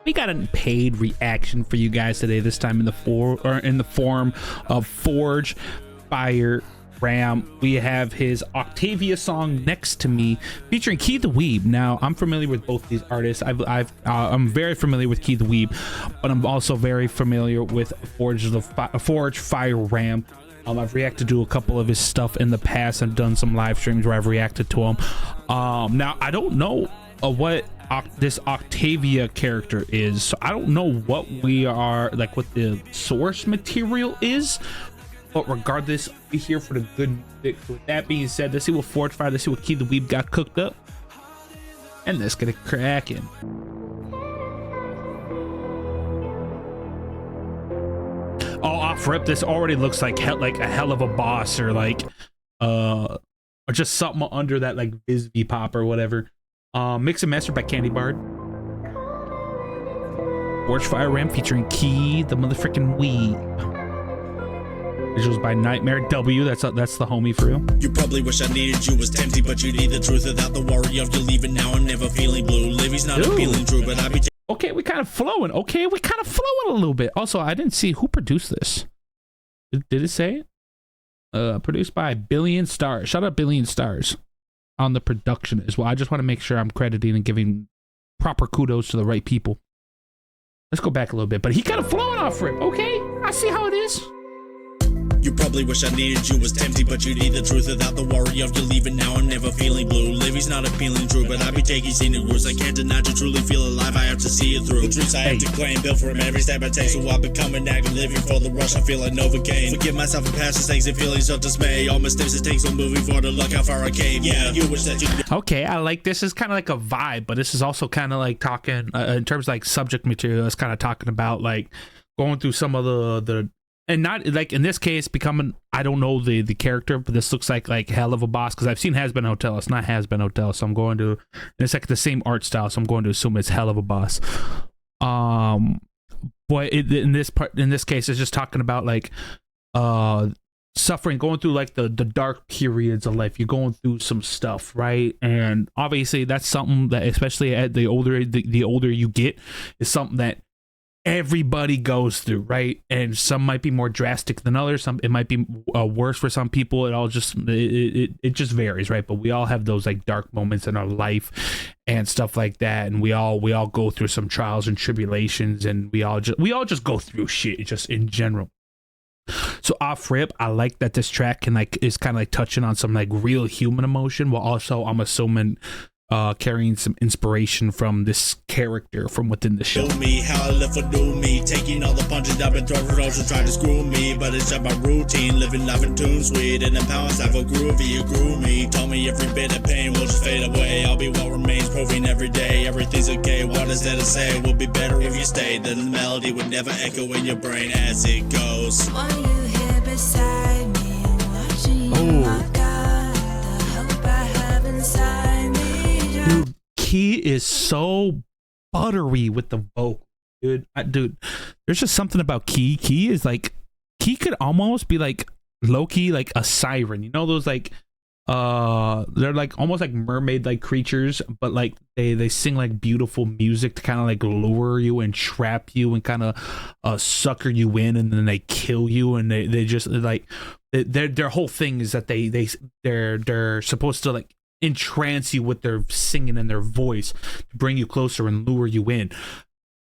We got a paid reaction for you guys today, this time in the form of ForgeFireRam. We have his Octavia song Next to Me featuring Keetheweeb. Now, I'm familiar with both these artists. I'm very familiar with Keetheweeb, but I'm also very familiar with ForgeFireRam. I've reacted to a couple of his stuff in the past and done some live streams where I've reacted to him. Now, I don't know what this Octavia character is, so I don't know what we are like, what the source material is, but regardless, we're here for the good music. So with that being said, let's see what ForgeFire, let's see what Keetheweeb got cooked up, and let's get it cracking. Oh, off rip, this already looks like a hell of a boss, or like or just something under that, like Bisbee pop or whatever. Mix and master by Candy Bard. ForgeFireRam featuring Key, the motherfucking Weeb. Visuals by Nightmare W. That's the homie for real. You probably wish I needed you, was tempting, but you need the truth without the worry of you leaving. Now I'm never feeling blue. Livy's not appealing true, but I be. Okay, we kind of flowing. Okay, we kind of flowing a little bit. Also, I didn't see who produced this. Did it say it? Produced by Billion Stars. Shout out Billion Stars on the production as well. I just want to make sure I'm crediting and giving proper kudos to the right people. Let's go back a little bit, but he kind of flowing off rip. Okay, I see how it is. You probably wish I needed you, was tempting, but you need the truth without the worry of you leaving. Now I'm never feeling blue. Livy's not appealing true, but I be taking scenic routes. I can't deny to truly feel alive. I have to see it through. The truths I have to claim, built from every step I take. So I become an active living for the rush. I feel like Novocaine. Forgive myself for past mistakes and feelings of dismay. All mistakes it takes on moving forward to look how far I came. Yeah, you wish that you. Okay, I like this. Is kind of like a vibe, but this is also kind of like talking in terms of like subject material. It's kind of talking about like going through some of the. And not like in this case becoming, I don't know the character, but this looks like hell of a boss, because I've seen Has Been Hotel. It's not Has Been Hotel, so I'm going to, and it's like the same art style, so I'm going to assume it's hell of a boss. But in this case, it's just talking about like suffering, going through like the dark periods of life. You're going through some stuff, right? And obviously that's something that, especially at the older you get, is something that everybody goes through, right? And some might be more drastic than others. It might be worse for some people. It all just it just varies, right? But we all have those like dark moments in our life and stuff like that, and we all go through some trials and tribulations, and we all just go through shit just in general. So off rip, I like that this track is kind of like touching on some like real human emotion, while also, I'm assuming, carrying some inspiration from this character from within the show. Me how I live for do me, taking all the punches I've been throwing for those who try to screw me, but it's just my routine, living life in tune sweet, and the powers have a groovy, you grew me. Told me every bit of pain will just fade away. I'll be what remains, proving every day everything's okay. What is there to say? It would be better if you stayed. Then the melody would never echo in your brain as it goes. When you here beside me, watching you, my God, the hope I have inside me. Dude, Key is so buttery with the vocal, dude. There's just something about Key. Key could almost be like low-key, like a siren. You know those like they're like almost like mermaid like creatures, but like they sing like beautiful music to kind of like lure you and trap you and kind of sucker you in, and then they kill you, and they just like their whole thing is that they're supposed to like entrance you with their singing and their voice to bring you closer and lure you in.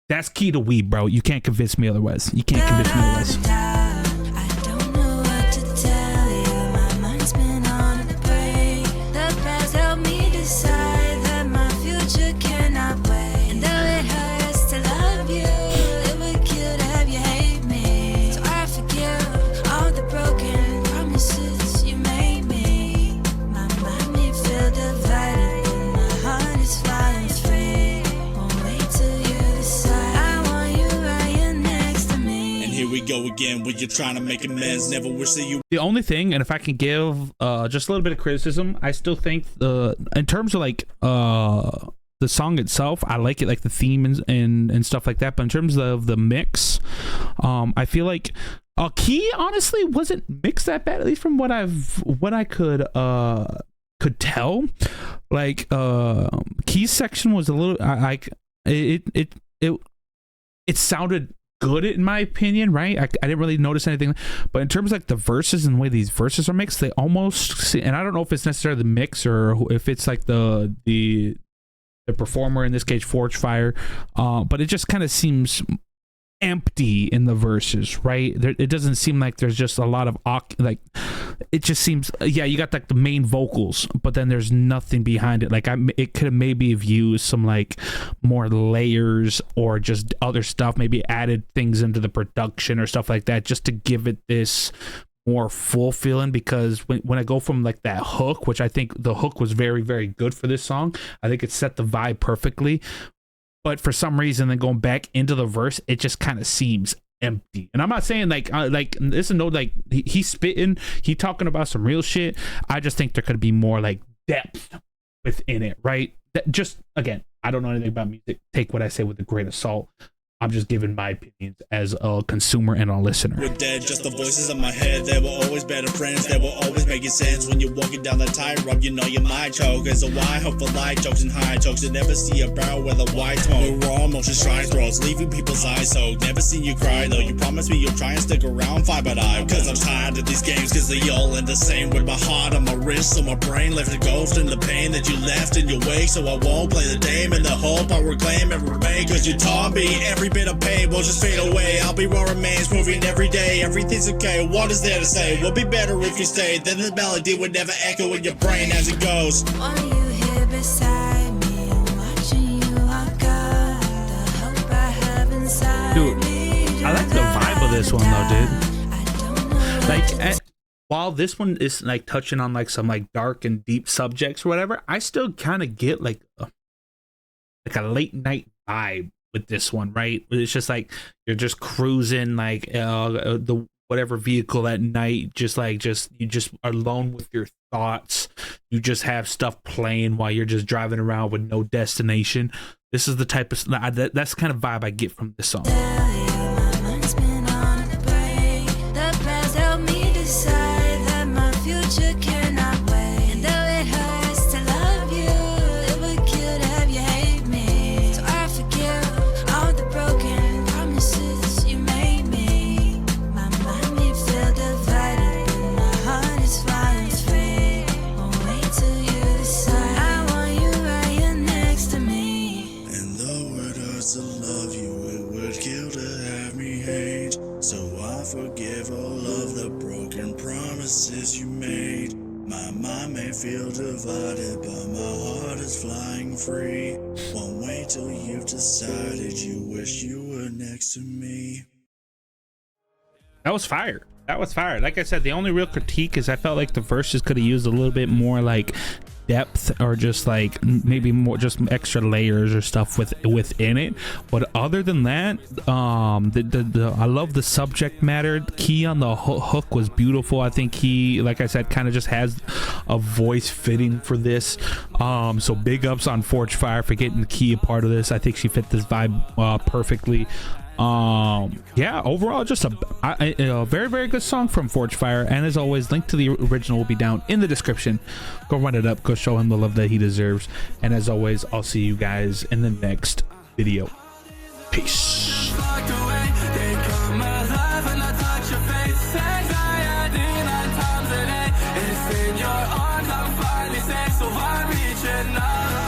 That's Keetheweeb, bro. You can't convince me otherwise. You can't convince me otherwise. I don't know what to tell you. My mind's been on a break. The past helped me decide that my future cannot wait. And though it hurts to love you, it would kill to have you hate me. So I forgive all the broken promises you made me. My mind may feel divided, and my heart is flying free. Won't wait till you decide. I want you right here next to me. And here we go again, when you're trying to make amends. Never wish that you. The only thing, and if I can give just a little bit of criticism, I still think in terms of like the song itself, I like it, like the theme and stuff like that. But in terms of the mix, I feel like Key honestly wasn't mixed that bad, at least from what I could tell. Like Key's section was a little it it sounded good in my opinion, right? I didn't really notice anything, but in terms of like the verses and the way these verses are mixed, they almost, and I don't know if it's necessarily the mix or if it's like the performer, in this case ForgeFire, but it just kind of seems empty in the verses, right? It doesn't seem like there's just a lot of like, it just seems, yeah, you got like the main vocals, but then there's nothing behind it. Like it could have maybe have used some like more layers or just other stuff, maybe added things into the production or stuff like that, just to give it this more full feeling. Because when I go from like that hook, which I think the hook was very, very good for this song, I think it set the vibe perfectly. But for some reason, then going back into the verse, it just kind of seems empty. And I'm not saying like this is no like he's spitting, he talking about some real shit. I just think there could be more like depth within it, right? That just, again, I don't know anything about music. Take what I say with a grain of salt. I'm just giving my opinions as a consumer and a listener. We're dead, just the voices in my head. They were always better friends, they were always making sense. When you're walking down the tightrope, you know you might choke. As a wide hope for light jokes and high jokes, you never see a barrel with a white smoke. We're all motion strike throws, leaving people's eyes soaked. Never seen you cry though, you promised me you'll try and stick around, fight but I. Cause I'm tired of these games, cause they all end the same. With my heart on my wrist, so my brain left a ghost in the pain that you left in your wake. So I won't play the game in the hope I reclaim and remain. Cause you taught me every bit of pain will just fade away. I'll be where remains, moving every day. Everything's okay, what is there to say? We'll be better if you stay. Then the melody would never echo in your brain as it goes. Want you here beside me, watching you walk up. The hope I have inside Dude, me. I like the vibe of this one though, dude. I don't know Like while this one is like touching on like some like dark and deep subjects or whatever, I still kind of get like a late night vibe with this one, right? It's just like you're just cruising like the whatever vehicle at night, you just are alone with your thoughts. You just have stuff playing while you're just driving around with no destination. This is the type of that's the kind of vibe I get from this song. tell you, my mind's been on a break. The past helped me decide that my future cannot wait. And though it hurts to love you, it would kill to have you hate me. So I forgive all the broken promises you made me. My mind may feel divided, but my heart is flying free. Won't wait till you decide. I want you right here next to me. And though it hurts to love you, it would kill to have me hate. So I forgive all of the broken promises you made. My mind may feel divided, but my heart is flying free. Won't wait till you've decided you wish you were next to me. That was fire. That was fire. Like I said, the only real critique is I felt like the verses could have used a little bit more like depth, or just like maybe more just extra layers or stuff within it. But other than that, I love the subject matter. Key on the hook was beautiful. I think he, like I said, kind of just has a voice fitting for this. So big ups on ForgeFire for getting the Key a part of this. I think she fit this vibe perfectly. Yeah, overall just a very, very good song from ForgeFire. And as always, link to the original will be down in the description. Go run it up, go show him the love that he deserves. And as always, I'll see you guys in the next video. Peace. In your arms, I'm finally safe, so I'm reaching out.